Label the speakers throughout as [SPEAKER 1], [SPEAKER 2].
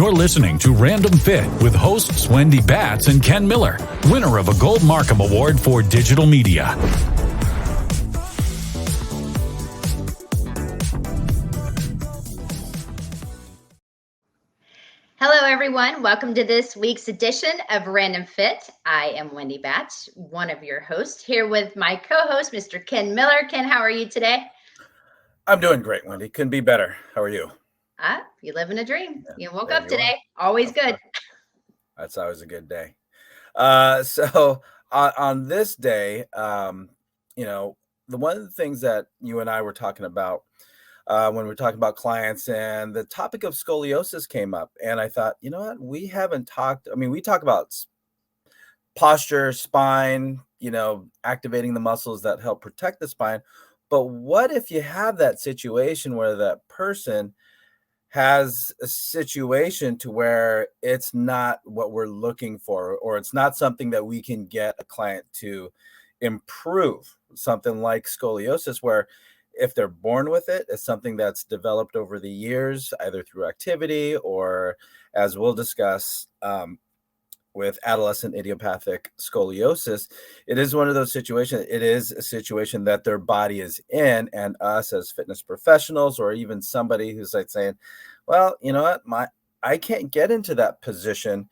[SPEAKER 1] You're listening to Random Fit with hosts Wendy Batts and Ken Miller, winner of a Gold Markham Award for Digital Media.
[SPEAKER 2] Hello, everyone. Welcome to this week's edition of Random Fit. I am Wendy Batts, one of your hosts, here with my co-host, Mr. Ken Miller. Ken, how are you today?
[SPEAKER 3] I'm doing great, Wendy. Couldn't be better. How are you?
[SPEAKER 2] You live in a dream.
[SPEAKER 3] Yeah,
[SPEAKER 2] you woke up today. Always good.
[SPEAKER 3] That's always a good day. So on this day, the one of the things that you and I were talking about when we were talking about clients, and the topic of scoliosis came up, and I thought, you know what, we haven't talked. I mean, we talk about posture, spine, activating the muscles that help protect the spine. But what if you have that situation where that person has a situation to where it's not what we're looking for, or it's not something that we can get a client to improve, something like scoliosis, where if they're born with it, it's something that's developed over the years, either through activity or, as we'll discuss, with adolescent idiopathic scoliosis, it is one of those situations. It is a situation that their body is in, and us as fitness professionals, or even somebody who's like saying, well, you know what, I can't get into that position.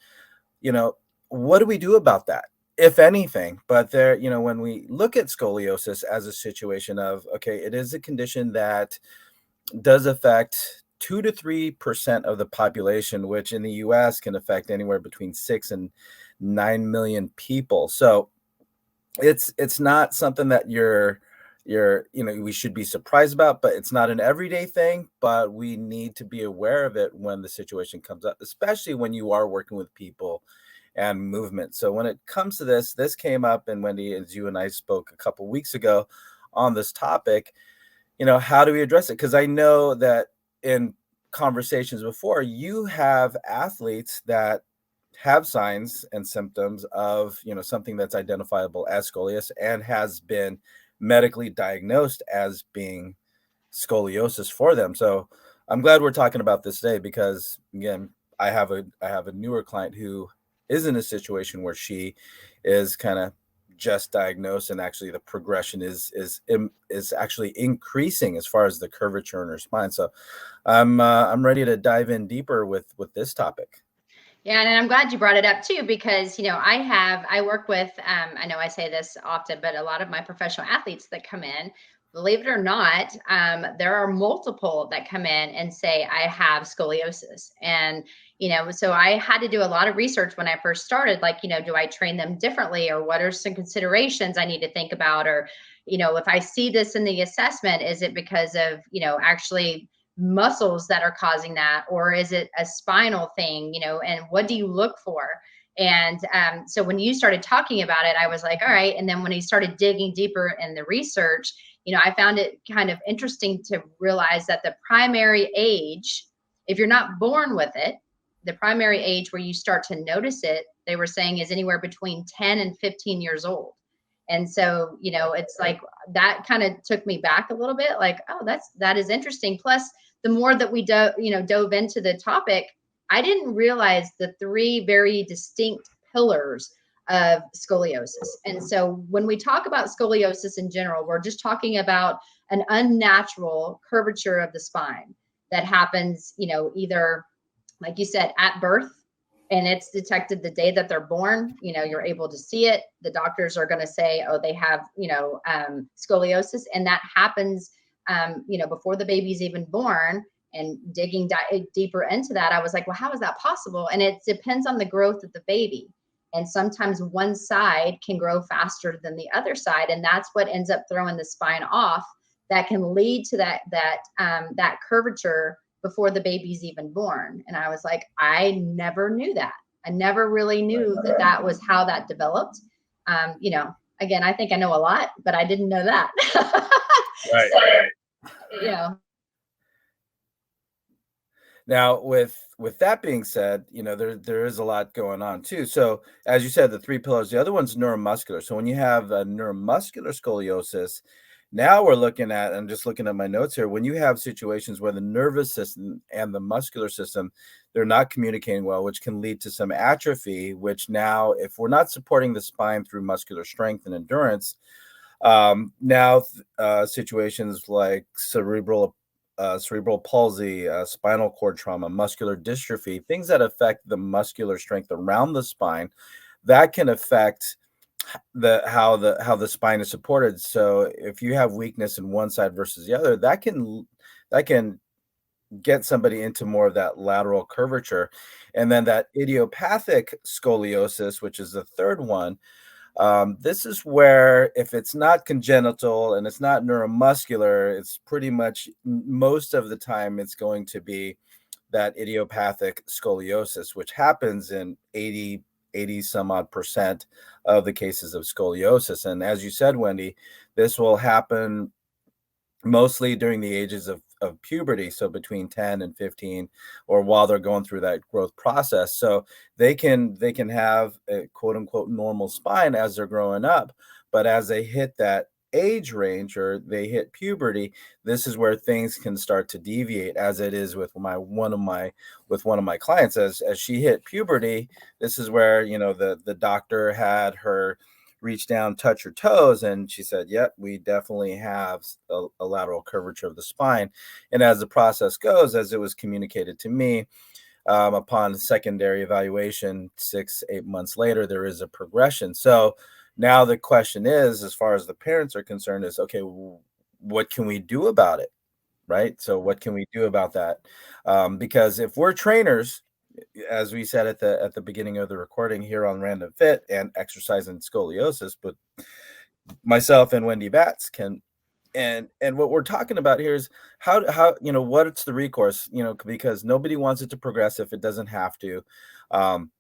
[SPEAKER 3] What do we do about that, if anything? But there, when we look at scoliosis as a situation of, okay, it is a condition that does affect 2 to 3% of the population, which in the US can affect anywhere between 6 and 9 million people. So it's not something that we should be surprised about, but it's not an everyday thing. But we need to be aware of it when the situation comes up, especially when you are working with people and movement. So when it comes to this came up, and Wendy, as you and I spoke a couple weeks ago on this topic, how do we address it? Because I know that in conversations before, you have athletes that have signs and symptoms of, something that's identifiable as scoliosis and has been medically diagnosed as being scoliosis for them. So I'm glad we're talking about this today, because again, I have a newer client who is in a situation where she is kind of just diagnosed, and actually the progression is actually increasing as far as the curvature in her spine. So I'm ready to dive in deeper with this topic.
[SPEAKER 2] Yeah, and I'm glad you brought it up too, because I work with I know I say this often, but a lot of my professional athletes that come in, believe it or not, there are multiple that come in and say, I have scoliosis. And so I had to do a lot of research when I first started, like, do I train them differently, or what are some considerations I need to think about? Or, if I see this in the assessment, is it because of, actually muscles that are causing that, or is it a spinal thing, and what do you look for? And so when you started talking about it, I was like, all right. And then when he started digging deeper in the research, I found it kind of interesting to realize that the primary age, if you're not born with it, the primary age where you start to notice it, they were saying, is anywhere between 10 and 15 years old. And so, it's like that kind of took me back a little bit, like, oh, that is interesting. Plus, the more that we dove into the topic, I didn't realize the 3 very distinct pillars of scoliosis. And so when we talk about scoliosis in general, we're just talking about an unnatural curvature of the spine that happens, either, like you said, at birth, and it's detected the day that they're born. You're able to see it. The doctors are going to say, oh, they have, scoliosis. And that happens, before the baby's even born. And digging deeper into that, I was like, well, how is that possible? And it depends on the growth of the baby. And sometimes one side can grow faster than the other side. And that's what ends up throwing the spine off. That can lead to that curvature before the baby's even born. And I was like, I never knew that. I never really knew that was how that developed. Again, I think I know a lot, but I didn't know that.
[SPEAKER 3] Right.
[SPEAKER 2] So,
[SPEAKER 3] Now, with that being said, there is a lot going on too. So as you said, the 3 pillars, the other one's neuromuscular. So when you have a neuromuscular scoliosis, Now we're looking at, I'm just looking at my notes here, when you have situations where the nervous system and the muscular system, they're not communicating well, which can lead to some atrophy, which now, if we're not supporting the spine through muscular strength and endurance, now situations like cerebral palsy, spinal cord trauma, muscular dystrophy, things that affect the muscular strength around the spine, that can affect how the spine is supported. So if you have weakness in one side versus the other, that can get somebody into more of that lateral curvature. And then that idiopathic scoliosis, which is the third one, this is where, if it's not congenital and it's not neuromuscular, it's pretty much most of the time it's going to be that idiopathic scoliosis, which happens in 80 some odd percent of the cases of scoliosis. And as you said, Wendy, this will happen mostly during the ages of puberty, so between 10 and 15, or while they're going through that growth process. So they can have a quote unquote normal spine as they're growing up, but as they hit that age range or they hit puberty, this is where things can start to deviate, as it is with one of my clients. As she hit puberty, this is where, the doctor had her reach down, touch her toes, and she said, "Yep, we definitely have a lateral curvature of the spine." And as the process goes, as it was communicated to me, upon secondary evaluation, 6-8 months later, there is a progression. So now the question is, as far as the parents are concerned, is okay, what can we do about it? Right? So what can we do about that? Because if we're trainers, as we said at the beginning of the recording here on Random Fit and Exercise and Scoliosis, but myself and Wendy Batts can, and what we're talking about here is how what's the recourse, because nobody wants it to progress if it doesn't have to. Um,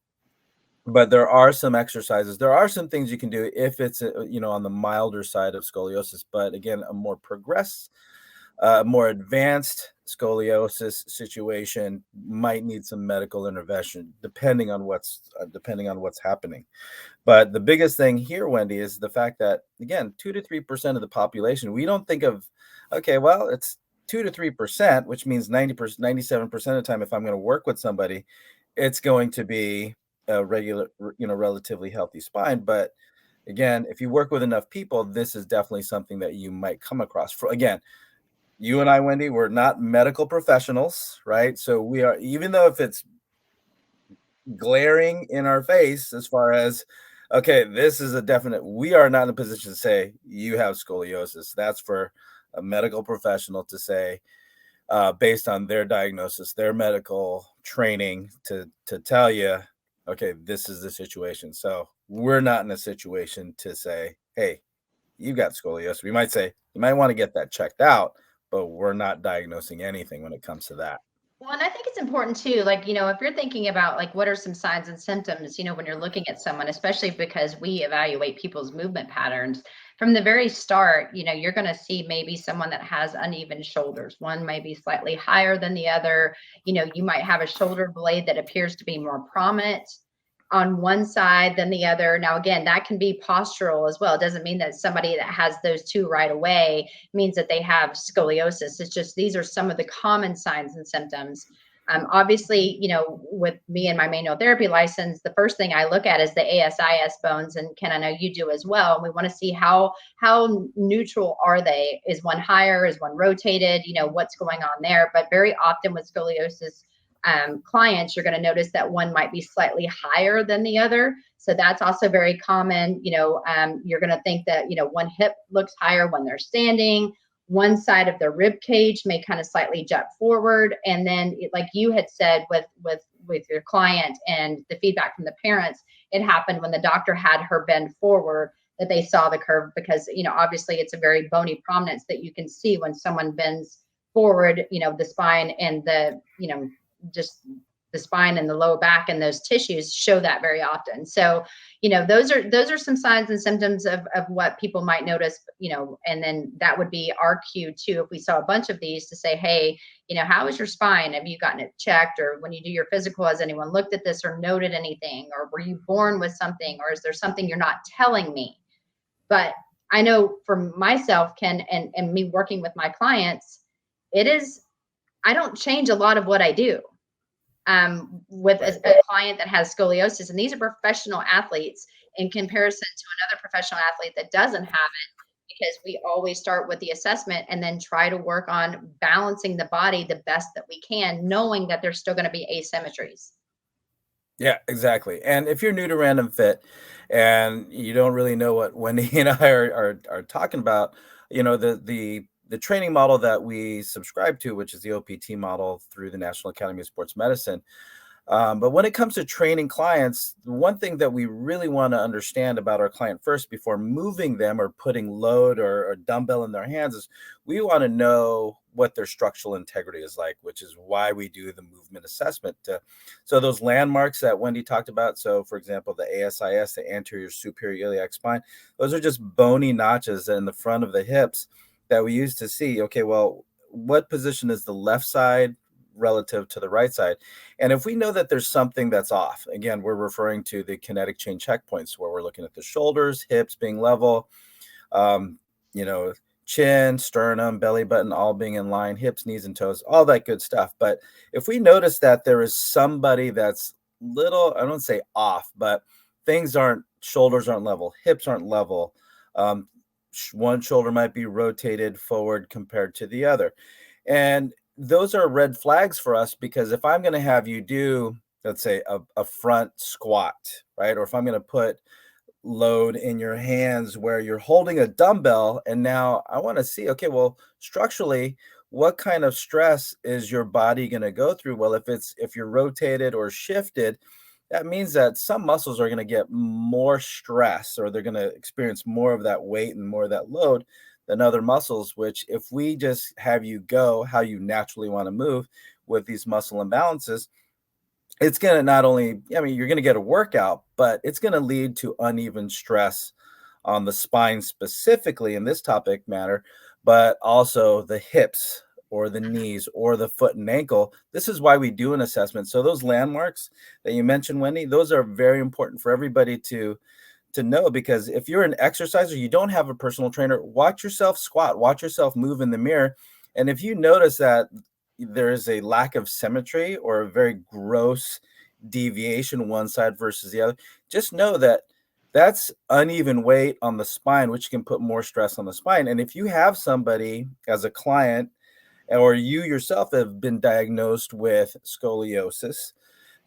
[SPEAKER 3] but there are some exercises, there are some things you can do if it's on the milder side of scoliosis. But again, a more advanced scoliosis situation might need some medical intervention, depending on what's happening. But the biggest thing here, Wendy, is the fact that, again, 2 to 3% of the population, we don't think of, okay, well, it's 2 to 3%, which means 90%, 97% of the time, if I'm going to work with somebody, it's going to be a regular, relatively healthy spine. But again, if you work with enough people, this is definitely something that you might come across. Again, you and I, Wendy, we're not medical professionals, right? So we are, even though if it's glaring in our face as far as, okay, this is a definite, we are not in a position to say you have scoliosis. That's for a medical professional to say, based on their diagnosis, their medical training, to tell you, okay, this is the situation. So we're not in a situation to say, hey, you've got scoliosis. We might say you might want to get that checked out, but we're not diagnosing anything when it comes to that.
[SPEAKER 2] Well, and I think it's important too, like, if you're thinking about like what are some signs and symptoms, when you're looking at someone, especially because we evaluate people's movement patterns from the very start, you're going to see maybe someone that has uneven shoulders. One may be slightly higher than the other. You might have a shoulder blade that appears to be more prominent on one side than the other. Now, again, that can be postural as well. It doesn't mean that somebody that has those two right away means that they have scoliosis. It's just these are some of the common signs and symptoms. Obviously, with me and my manual therapy license, the first thing I look at is the ASIS bones, and Ken, I know you do as well. And we want to see how neutral are they? Is one higher? Is one rotated? What's going on there? But very often with scoliosis clients, you're going to notice that one might be slightly higher than the other. So that's also very common. You're going to think that, one hip looks higher when they're standing. One side of the rib cage may kind of slightly jut forward. And then, like you had said with your client and the feedback from the parents, it happened when the doctor had her bend forward that they saw the curve, because, obviously it's a very bony prominence that you can see when someone bends forward, the spine and just the spine and the lower back and those tissues show that very often. So, those are some signs and symptoms of what people might notice, and then that would be our cue too. If we saw a bunch of these, to say, hey, how is your spine? Have you gotten it checked? Or when you do your physical, has anyone looked at this or noted anything? Or were you born with something? Or is there something you're not telling me? But I know for myself, Ken, and me working with my clients, it is, I don't change a lot of what I do with
[SPEAKER 3] Right.
[SPEAKER 2] a client that has scoliosis. And these are professional athletes in comparison to another professional athlete that doesn't have it, because we always start with the assessment and then try to work on balancing the body the best that we can, knowing that there's still going to be asymmetries.
[SPEAKER 3] Yeah, exactly. And if you're new to Random Fit and you don't really know what Wendy and I are talking about, the training model that we subscribe to, which is the OPT model through the National Academy of Sports Medicine. But when it comes to training clients, the one thing that we really want to understand about our client first before moving them or putting load or dumbbell in their hands is we want to know what their structural integrity is like, which is why we do the movement assessment. So those landmarks that Wendy talked about, so for example, the ASIS, the anterior superior iliac spine, those are just bony notches in the front of the hips that we use to see, okay, well, what position is the left side relative to the right side? And if we know that there's something that's off, again, we're referring to the kinetic chain checkpoints where we're looking at the shoulders, hips being level, um, you know, chin, sternum, belly button, all being in line, hips, knees, and toes, all that good stuff. But if we notice that there is somebody that's little, I don't say off, but shoulders aren't level, hips aren't level. Um, One shoulder might be rotated forward compared to the other. And those are red flags for us because if I'm going to have you do, let's say, a front squat, right? Or if I'm going to put load in your hands where you're holding a dumbbell, and now I want to see, okay, well, structurally, what kind of stress is your body going to go through? Well, if you're rotated or shifted, that means that some muscles are going to get more stress or they're going to experience more of that weight and more of that load than other muscles, which if we just have you go how you naturally want to move with these muscle imbalances, it's going to not only, I mean, you're going to get a workout, but it's going to lead to uneven stress on the spine specifically in this topic matter, but also the hips or the knees or the foot and ankle. This is why we do an assessment. So those landmarks that you mentioned, Wendy, those are very important for everybody to know, because if you're an exerciser, you don't have a personal trainer, watch yourself squat, watch yourself move in the mirror. And if you notice that there is a lack of symmetry or a very gross deviation one side versus the other, just know that that's uneven weight on the spine, which can put more stress on the spine. And if you have somebody as a client or you yourself have been diagnosed with scoliosis,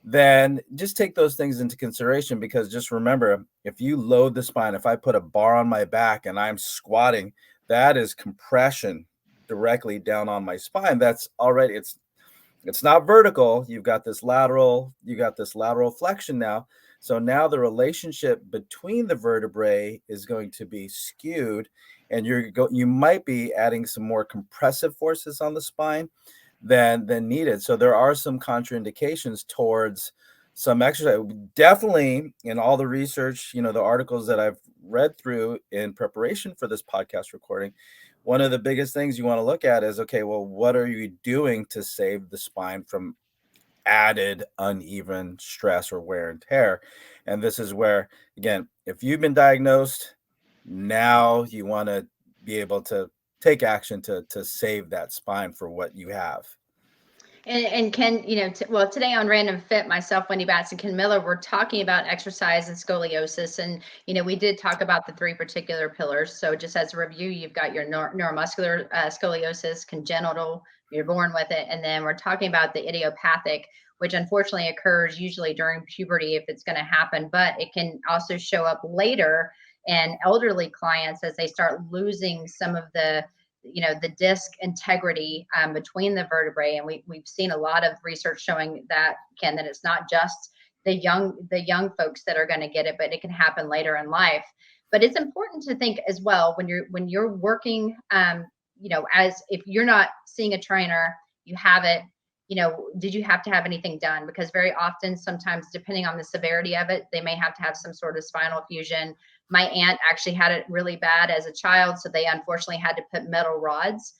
[SPEAKER 3] then just take those things into consideration, because just remember, if you load the spine, if I put a bar on my back and I'm squatting, that is compression directly down on my spine. That's already, it's not vertical. You got this lateral flexion now. So now the relationship between the vertebrae is going to be skewed, and you might be adding some more compressive forces on the spine than needed. So there are some contraindications towards some exercise. Definitely in all the research, the articles that I've read through in preparation for this podcast recording, one of the biggest things you want to look at is, okay, well, what are you doing to save the spine from added uneven stress or wear and tear? And this is where, again, if you've been diagnosed, now you want to be able to take action to save that spine for what you have.
[SPEAKER 2] And Ken, well, today on Random Fit, myself, Wendy Batts, and Ken Miller, we're talking about exercise and scoliosis. And, we did talk about the three particular pillars. So just as a review, you've got your neuromuscular scoliosis, congenital, you're born with it. And then we're talking about the idiopathic, which unfortunately occurs usually during puberty if it's going to happen, but it can also show up later in elderly clients as they start losing some of the disc integrity between the vertebrae. And we've seen a lot of research showing that, Ken, that it's not just the young folks that are going to get it, but it can happen later in life. But it's important to think as well when you're working, as if you're not seeing a trainer, you have it, did you have to have anything done? Because very often, sometimes depending on the severity of it, they may have to have some sort of spinal fusion. My aunt actually had it really bad as a child, so they unfortunately had to put metal rods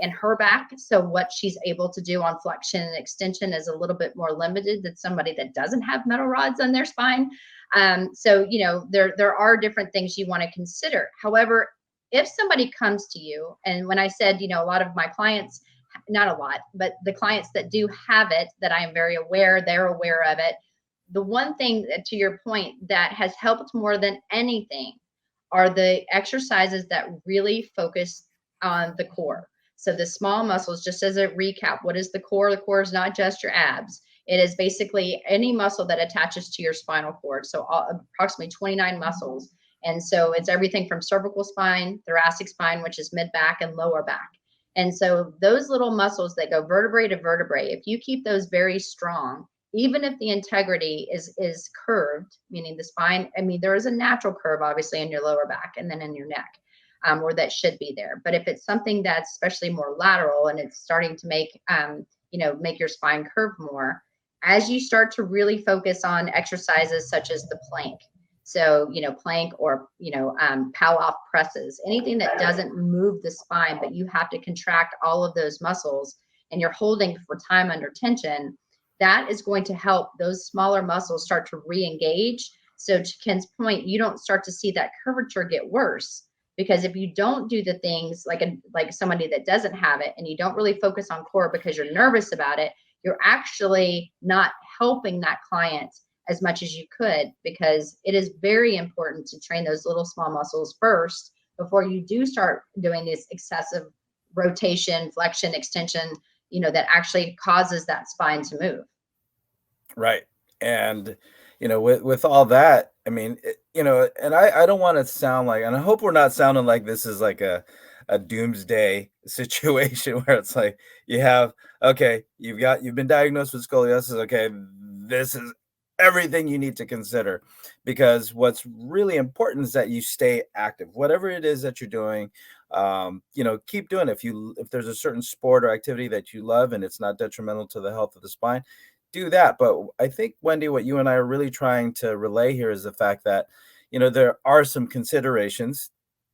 [SPEAKER 2] in her back. So what she's able to do on flexion and extension is a little bit more limited than somebody that doesn't have metal rods on their spine. So, there are different things you want to consider. However, if somebody comes to you, and when I said, a lot of my clients, not a lot, but the clients that do have it, that I am very aware, they're aware of it. The one thing to your point that has helped more than anything are the exercises that really focus on the core. So the small muscles, just as a recap, what is the core? The core is not just your abs. It is basically any muscle that attaches to your spinal cord. So approximately 29 muscles. And so it's everything from cervical spine, thoracic spine, which is mid back and lower back. And so those little muscles that go vertebrae to vertebrae, if you keep those very strong, even if the integrity is curved, meaning the spine, I mean, there is a natural curve obviously in your lower back and then in your neck, or that should be there. But if it's something that's especially more lateral and it's starting to make make your spine curve more, as you start to really focus on exercises such as the plank. So, plank or, pow-off presses, anything that doesn't move the spine, but you have to contract all of those muscles and you're holding for time under tension, that is going to help those smaller muscles start to re-engage. So to Ken's point, you don't start to see that curvature get worse, because if you don't do the things like somebody that doesn't have it, and you don't really focus on core because you're nervous about it, you're actually not helping that client as much as you could, because it is very important to train those little small muscles first before you do start doing this excessive rotation, flexion, extension, that actually causes that spine to move.
[SPEAKER 3] Right. And, with all that, I mean, and I don't want to sound like, and I hope we're not sounding like this is like a doomsday situation where it's like okay, you've been diagnosed with scoliosis. Okay, this is everything you need to consider, because what's really important is that you stay active, whatever it is that you're doing. Keep doing it. If there's a certain sport or activity that you love and it's not detrimental to the health of the spine, do that. But I think, Wendy, what you and I are really trying to relay here is the fact that, there are some considerations.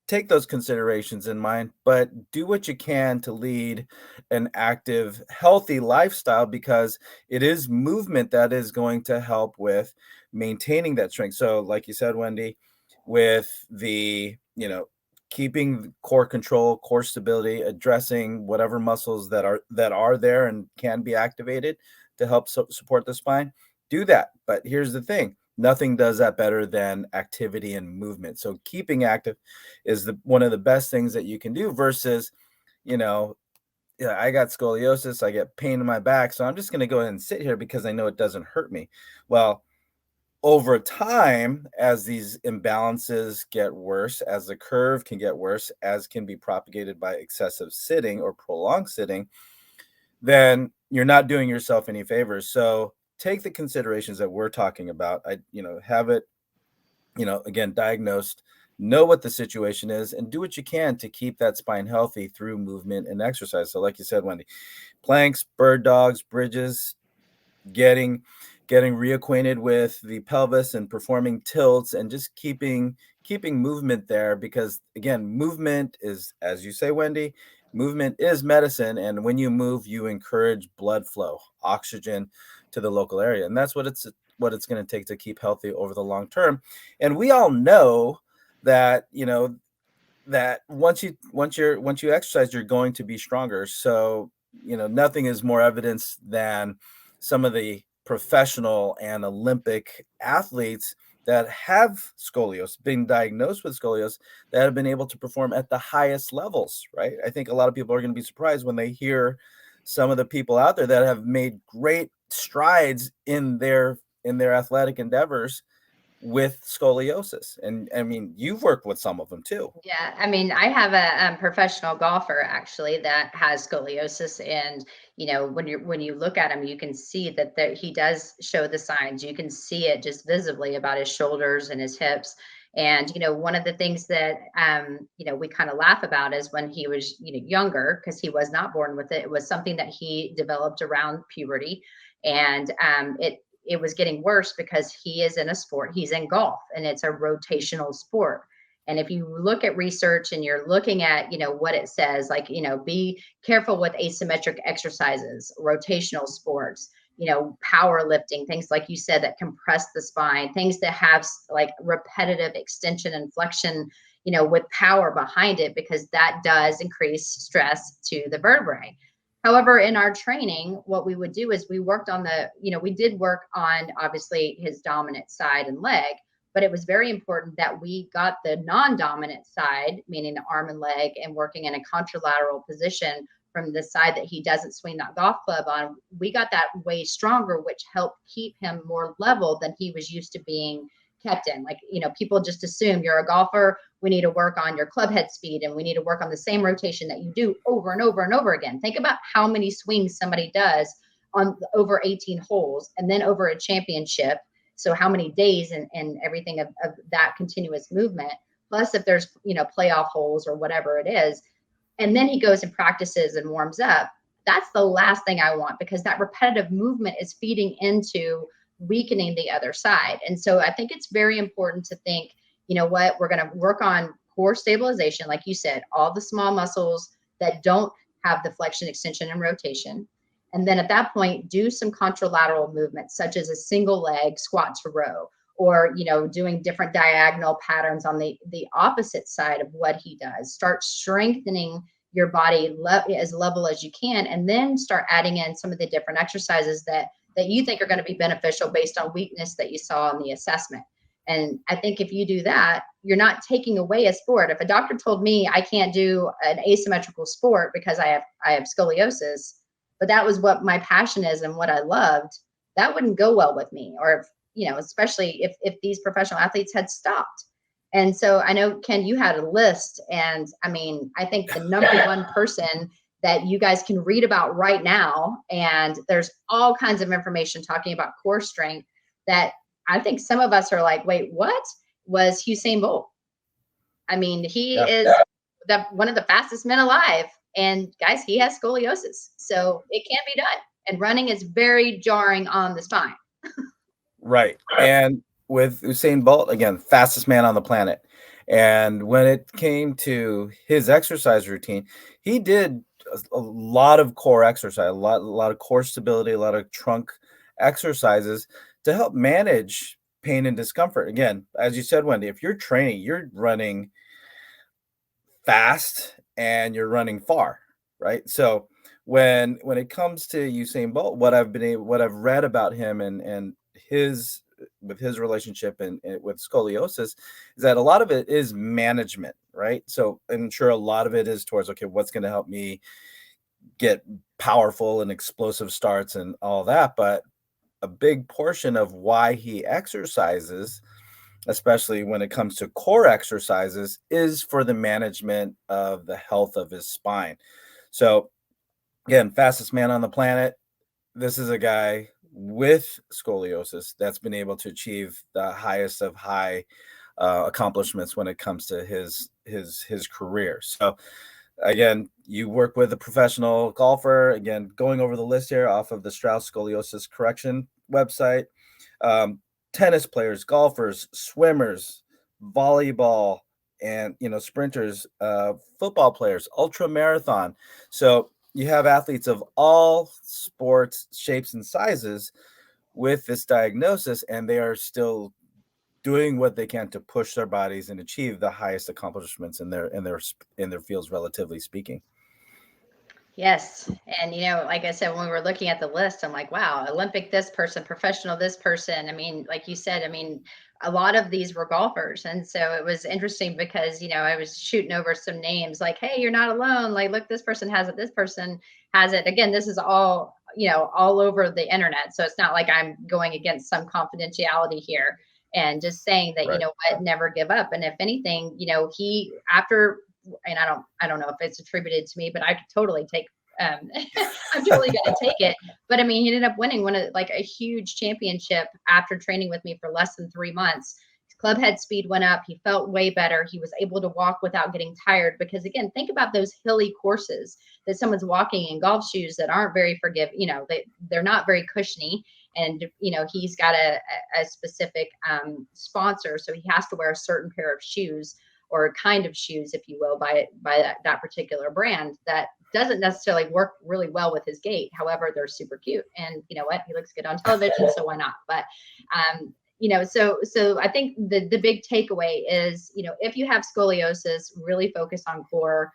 [SPEAKER 3] Take those considerations in mind, but do what you can to lead an active, healthy lifestyle, because it is movement that is going to help with maintaining that strength. So, like you said, Wendy, with the, keeping core control, core stability, addressing whatever muscles that are there and can be activated to help support the spine, do that. But here's the thing: nothing does that better than activity and movement. So keeping active is one of the best things that you can do, versus, I got scoliosis, I get pain in my back, so I'm just going to go ahead and sit here because I know it doesn't hurt me. Well, over time, as these imbalances get worse, as the curve can get worse, as can be propagated by excessive sitting or prolonged sitting, then you're not doing yourself any favors. So take the considerations that we're talking about. Have it, again, diagnosed, know what the situation is, and do what you can to keep that spine healthy through movement and exercise. So like you said, Wendy, planks, bird dogs, bridges, getting reacquainted with the pelvis and performing tilts, and just keeping movement there, because again, movement is, as you say, Wendy, movement is medicine. And when you move, you encourage blood flow, oxygen to the local area, and that's what it's going to take to keep healthy over the long term. And we all know that, that once you exercise, you're going to be stronger. So, nothing is more evidence than some of the professional and Olympic athletes that have scoliosis, been diagnosed with scoliosis, that have been able to perform at the highest levels, right? I think a lot of people are going to be surprised when they hear some of the people out there that have made great strides in their athletic endeavors with scoliosis. And I mean, you've worked with some of them too.
[SPEAKER 2] Yeah, I mean, I have a professional golfer actually that has scoliosis, and when you look at him, you can see that he does show the signs. You can see it just visibly about his shoulders and his hips. And one of the things that we kind of laugh about is when he was younger, because he was not born with it. It was something that he developed around puberty, and it was getting worse because he is in a sport. He's in golf, and it's a rotational sport. And if you look at research and you're looking at, what it says, like, be careful with asymmetric exercises, rotational sports, powerlifting, things like you said that compress the spine, things that have like repetitive extension and flexion, with power behind it, because that does increase stress to the vertebrae. However, in our training, what we would do is we worked on we did work on obviously his dominant side and leg, but it was very important that we got the non-dominant side, meaning the arm and leg, and working in a contralateral position from the side that he doesn't swing that golf club on. We got that way stronger, which helped keep him more level than he was used to being kept in. Like, people just assume you're a golfer, we need to work on your club head speed, and we need to work on the same rotation that you do over and over and over again. Think about how many swings somebody does on over 18 holes and then over a championship. So how many days and everything of that continuous movement, plus if there's, playoff holes or whatever it is. And then he goes and practices and warms up. That's the last thing I want, because that repetitive movement is feeding into weakening the other side. And so I think it's very important to think, we're going to work on core stabilization, like you said, all the small muscles that don't have the flexion, extension, and rotation. And then at that point, do some contralateral movements, such as a single leg squat to row, or, doing different diagonal patterns on the opposite side of what he does. Start strengthening your body as level as you can, and then start adding in some of the different exercises that you think are going to be beneficial based on weakness that you saw in the assessment. And I think if you do that, you're not taking away a sport. If a doctor told me I can't do an asymmetrical sport because I have scoliosis, but that was what my passion is and what I loved, that wouldn't go well with me. Or especially if these professional athletes had stopped. And so I know, Ken, you had a list, and I mean, I think the number one person that you guys can read about right now, and there's all kinds of information talking about core strength, that I think some of us are like, wait, what? Was Usain Bolt. I mean, he is one of the fastest men alive. And guys, he has scoliosis. So it can be done. And running is very jarring on the spine.
[SPEAKER 3] Right. And with Usain Bolt, again, fastest man on the planet. And when it came to his exercise routine, he did a lot of core exercise, a lot of core stability, a lot of trunk exercises to help manage pain and discomfort. Again, as you said, Wendy, if you're training, you're running fast and you're running far, right? So when it comes to Usain Bolt, what I've read about him and his relationship and with scoliosis is that a lot of it is management, right? So I'm sure a lot of it is towards, okay, what's going to help me get powerful and explosive starts and all that. But a big portion of why he exercises, especially when it comes to core exercises, is for the management of the health of his spine. So again, fastest man on the planet. This is a guy with scoliosis that's been able to achieve the highest of high accomplishments when it comes to his career. So again, you work with a professional golfer. Again, going over the list here off of the Strauss Scoliosis Correction website. Tennis players, golfers, swimmers, volleyball, and sprinters, football players, ultra marathon. So you have athletes of all sports, shapes, and sizes with this diagnosis, and they are still doing what they can to push their bodies and achieve the highest accomplishments in their fields, relatively speaking.
[SPEAKER 2] Yes. And, like I said, when we were looking at the list, I'm like, wow, Olympic this person, professional this person. I mean, like you said, a lot of these were golfers. And so it was interesting because, I was shooting over some names like, hey, you're not alone. Like, look, this person has it. This person has it. Again, this is all, all over the internet. So it's not like I'm going against some confidentiality here, and just saying that,
[SPEAKER 3] Right.
[SPEAKER 2] what, never give up. And if anything, he, after, and I don't know if it's attributed to me, but I could totally take, I'm totally going to take it. But he ended up winning a huge championship after training with me for less than 3 months. His club head speed went up. He felt way better. He was able to walk without getting tired, because again, think about those hilly courses that someone's walking in golf shoes that aren't very they're not very cushiony. And, he's got a specific sponsor. So he has to wear a certain pair of shoes, or kind of shoes, if you will, by that particular brand, that doesn't necessarily work really well with his gait. However, they're super cute, and you know what? He looks good on television, so why not? But so I think the big takeaway is, if you have scoliosis, really focus on core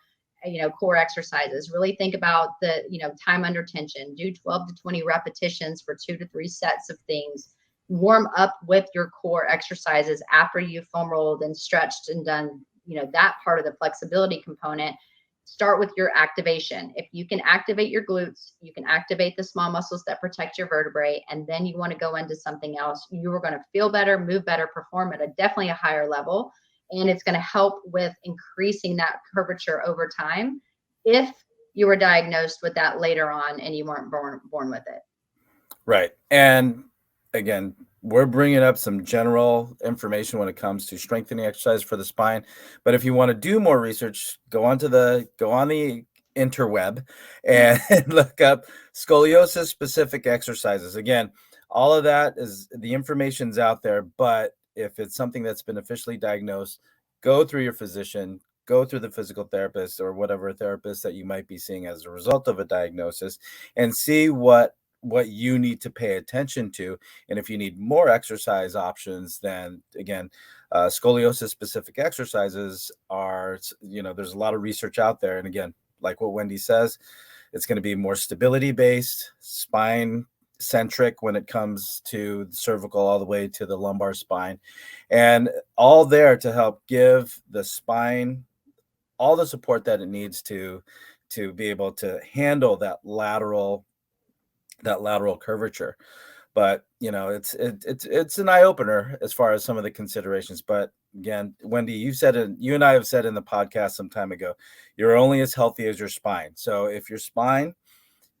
[SPEAKER 2] exercises. Really think about the, time under tension. Do 12 to 20 repetitions for 2 to 3 sets of things. Warm up with your core exercises after you've foam rolled and stretched and done, that part of the flexibility component. Start with your activation. If you can activate your glutes, you can activate the small muscles that protect your vertebrae, and then you want to go into something else. You are going to feel better, move better, perform at definitely a higher level. And it's going to help with increasing that curvature over time if you were diagnosed with that later on and you weren't born with it.
[SPEAKER 3] Right. And again, we're bringing up some general information when it comes to strengthening exercise for the spine. But if you want to do more research, go on the interweb and look up scoliosis specific exercises. Again, all of that is, the information's out there, but if it's something that's been officially diagnosed, go through your physician, go through the physical therapist or whatever therapist that you might be seeing as a result of a diagnosis, and see what you need to pay attention to. And if you need more exercise options, then again, scoliosis specific exercises are, there's a lot of research out there. And again, like what Wendy says, it's going to be more stability based, spine centric when it comes to the cervical all the way to the lumbar spine, and all there to help give the spine all the support that it needs to be able to handle that lateral curvature. But it's an eye-opener as far as some of the considerations. But again, Wendy, you and I have said in the podcast some time ago, you're only as healthy as your spine. So if your spine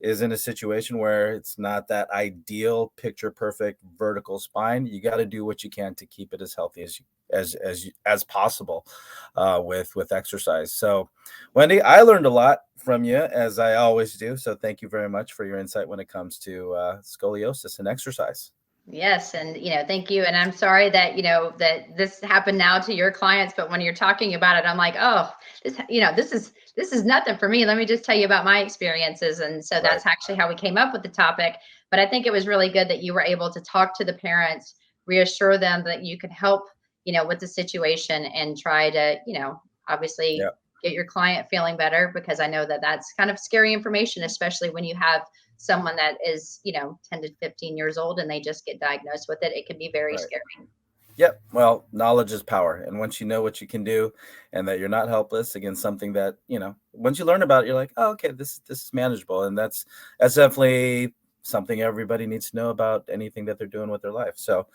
[SPEAKER 3] is in a situation where it's not that ideal picture perfect vertical spine, you got to do what you can to keep it as healthy as possible with exercise. So Wendy, I learned a lot from you, as I always do. So thank you very much for your insight when it comes to scoliosis and exercise.
[SPEAKER 2] Yes. And, thank you. And I'm sorry that, that this happened now to your clients, but when you're talking about it, I'm like, oh, this is nothing for me. Let me just tell you about my experiences. And so that's actually how we came up with the topic. But I think it was really good that you were able to talk to the parents, reassure them that you could help, with the situation, and try to, obviously get your client feeling better, because I know that that's kind of scary information, especially when you have someone that is, 10 to 15 years old and they just get diagnosed with it. It can be very scary.
[SPEAKER 3] Yep. Well, knowledge is power. And once you know what you can do and that you're not helpless against something that, once you learn about it, you're like, oh, okay, this is manageable. And that's definitely something everybody needs to know about anything that they're doing with their life. So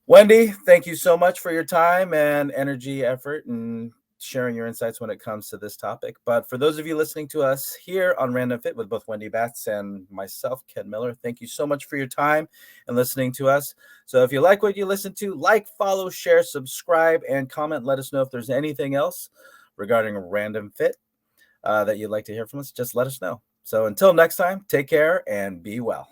[SPEAKER 3] Wendy, thank you so much for your time and energy, effort, and sharing your insights when it comes to this topic. But for those of you listening to us here on Random Fit with both Wendy Batts and myself, Ken Miller, thank you so much for your time and listening to us. So if you like what you listen to, like, follow, share, subscribe, and comment. Let us know if there's anything else regarding Random Fit that you'd like to hear from us. Just let us know. So until next time, take care and be well.